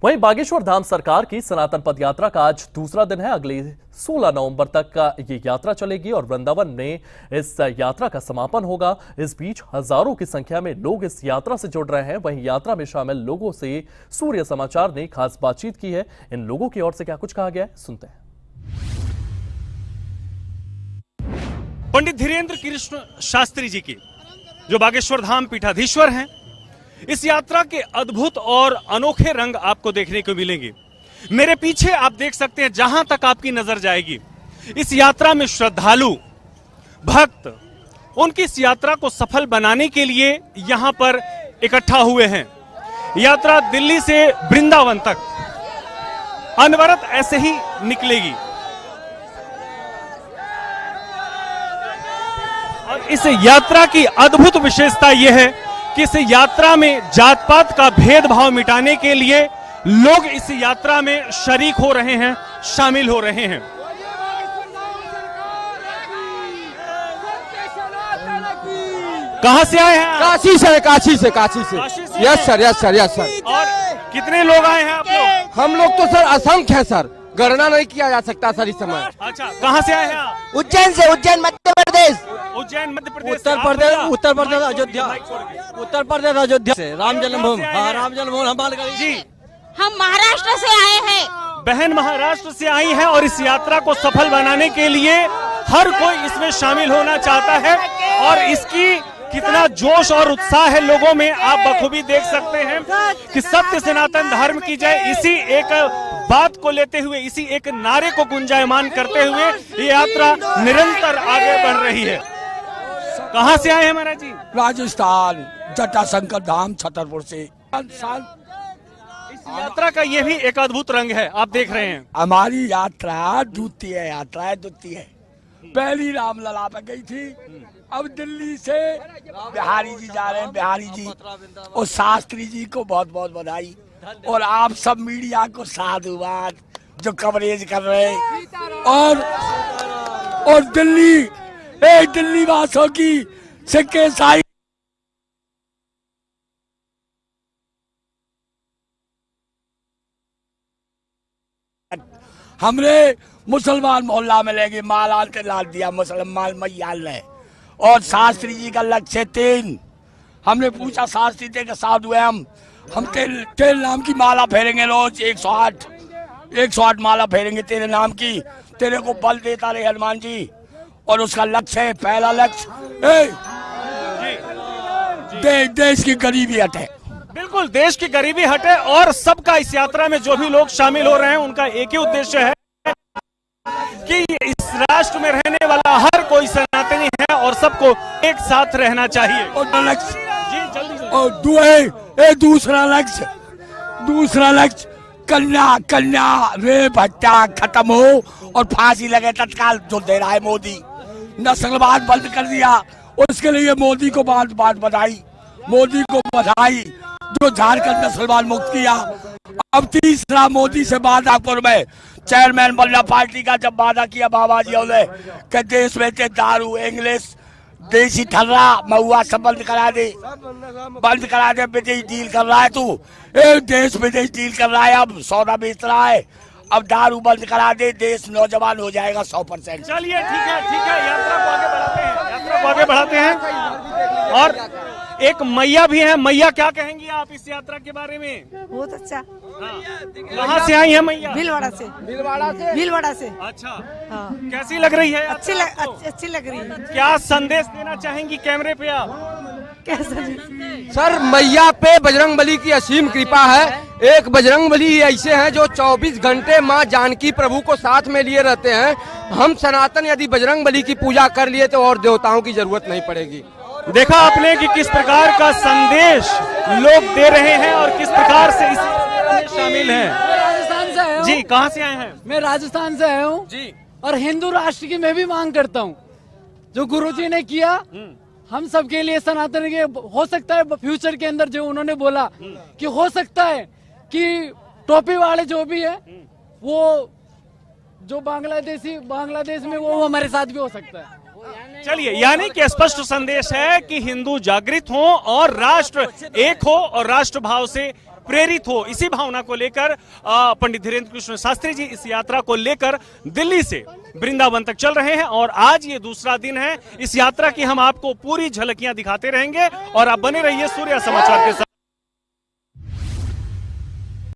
वहीं बागेश्वर धाम सरकार की सनातन पद यात्रा का आज दूसरा दिन है। अगले 16 नवंबर तक का ये यात्रा चलेगी और वृंदावन में इस यात्रा का समापन होगा। इस बीच हजारों की संख्या में लोग इस यात्रा से जुड़ रहे हैं। वहीं यात्रा में शामिल लोगों से सूर्य समाचार ने खास बातचीत की है। इन लोगों की ओर से क्या कुछ कहा गया है, सुनते हैं। पंडित धीरेन्द्र कृष्ण शास्त्री जी की, जो बागेश्वर धाम पीठाधीश्वर हैं, इस यात्रा के अद्भुत और अनोखे रंग आपको देखने को मिलेंगे। मेरे पीछे आप देख सकते हैं, जहां तक आपकी नजर जाएगी, इस यात्रा में श्रद्धालु भक्त उनकी इस यात्रा को सफल बनाने के लिए यहां पर इकट्ठा हुए हैं। यात्रा दिल्ली से वृंदावन तक अनवरत ऐसे ही निकलेगी और इस यात्रा की अद्भुत विशेषता यह है कि इस यात्रा में जात पात का भेदभाव मिटाने के लिए लोग इस यात्रा में शरीक हो रहे हैं, शामिल हो रहे हैं। कहां से आए हैं? काशी से। Yes sir. और कितने लोग आए हैं आप लोग? हम लोग तो सर असंख्य है सर, गणना नहीं किया जा सकता सर इस समय। अच्छा, कहां से आए हैं आप? उज्जैन से। उज्जैन मध्य प्रदेश। उज्जैन मध्य प्रदेश। उत्तर प्रदेश अयोध्या से राम जन्मभूमि। हाँ, राम जन्मभूमि हम जी। हम महाराष्ट्र से आए हैं। बहन महाराष्ट्र से आई हैं और इस यात्रा को सफल बनाने के लिए हर कोई इसमें शामिल होना चाहता है और इसकी कितना जोश और उत्साह है लोगों में, आप बखूबी देख सकते हैं कि सत्य सनातन धर्म की जय, इसी एक बात को लेते हुए, इसी एक नारे को गुंजायमान करते हुए ये यात्रा निरंतर आगे बढ़ रही है। कहां से आए हैं महाराज जी? राजस्थान, जटाशंकर धाम, छतरपुर से। इस यात्रा का ये भी एक अद्भुत रंग है, आप देख रहे हैं। हमारी यात्रा द्वितीय है। पहली रामलला पे गई थी, अब दिल्ली से बिहारी जी जा रहे हैं। बिहारी जी और शास्त्री जी को बहुत बहुत बधाई, और आप सब मीडिया को साधुवाद जो कवरेज कर रहे हैं। और दिल्ली वासियों की सिक्के साई हमने मुसलमान मोहल्ला में लेके मालान के लाद दिया, मुसलमान मैयाल ने। और शास्त्री जी का लक्ष्य 3। हमने पूछा शास्त्री जी के साधु है हम तेरे नाम की माला फेरेंगे रोज 108 माला फेरेंगे तेरे नाम की, तेरे को बल देता रहे हनुमान जी। और उसका लक्ष्य है, पहला लक्ष्य देश की गरीबी हटे। बिल्कुल, देश की गरीबी हटे और सबका, इस यात्रा में जो भी लोग शामिल हो रहे हैं उनका एक ही उद्देश्य है कि इस राष्ट्र में रहने वाला हर कोई सनातनी है और सबको एक साथ रहना चाहिए। और लक्ष्य और दूसरा लक्ष्य कन्या रेप हत्या खत्म हो और फांसी लगे तत्काल, जो दे रहा है मोदी। नस्लवाद बंद कर दिया, उसके लिए मोदी को बहुत बधाई, जो झारखंड नस्लवाद मुक्त किया। अब तीसरा, मोदी से बादापुर में चेयरमैन बल्ला पार्टी का जब वादा किया बाबा जी ने कि देश में दारू, इंग्लिश, देसी ठर्रा, महुआ सब बंद करा दे। विदेश डील कर रहा है तू, एक देश विदेश डील कर रहा है, अब सौदा बेच रहा है। अब दारू बंद करा दे, देश नौजवान हो जाएगा 100%। चलिए ठीक है, यात्रा को आगे बढ़ाते हैं। और एक मैया भी है। मैया, क्या कहेंगी आप इस यात्रा के बारे में? बहुत अच्छा। कहाँ से आई है मैया? भीलवाड़ा से। अच्छा, हाँ। कैसी लग रही है? अच्छी लग रही है। क्या संदेश देना चाहेंगी कैमरे पे आप? सर, मैया पे बजरंगबली की असीम कृपा है। एक बजरंगबली ऐसे हैं जो 24 घंटे माँ जानकी प्रभु को साथ में लिए रहते हैं। हम सनातन यदि बजरंगबली की पूजा कर लिए तो और देवताओं की जरूरत नहीं पड़ेगी। देखा आपने कि किस प्रकार का संदेश लोग दे रहे हैं और किस प्रकार से इसमें शामिल हैं। राजस्थान से आया हूँ जी। कहाँ से आए हैं? मैं राजस्थान से आया हूँ जी। और हिंदू राष्ट्र की मैं भी मांग करता हूँ, जो गुरुजी ने किया हम सबके लिए सनातन के। हो सकता है फ्यूचर के अंदर जो उन्होंने बोला कि हो सकता है कि टोपी वाले जो भी है वो जो बांग्लादेश में वो हमारे साथ भी हो सकता है। चलिए, यानी कि स्पष्ट संदेश है कि हिंदू जागृत हो और राष्ट्र एक हो और राष्ट्र भाव से प्रेरित हो, इसी भावना को लेकर पंडित धीरेन्द्र कृष्ण शास्त्री जी इस यात्रा को लेकर दिल्ली से वृंदावन तक चल रहे हैं। और आज ये दूसरा दिन है इस यात्रा की, हम आपको पूरी झलकियां दिखाते रहेंगे और आप बने रहिए सूर्या समाचार के साथ।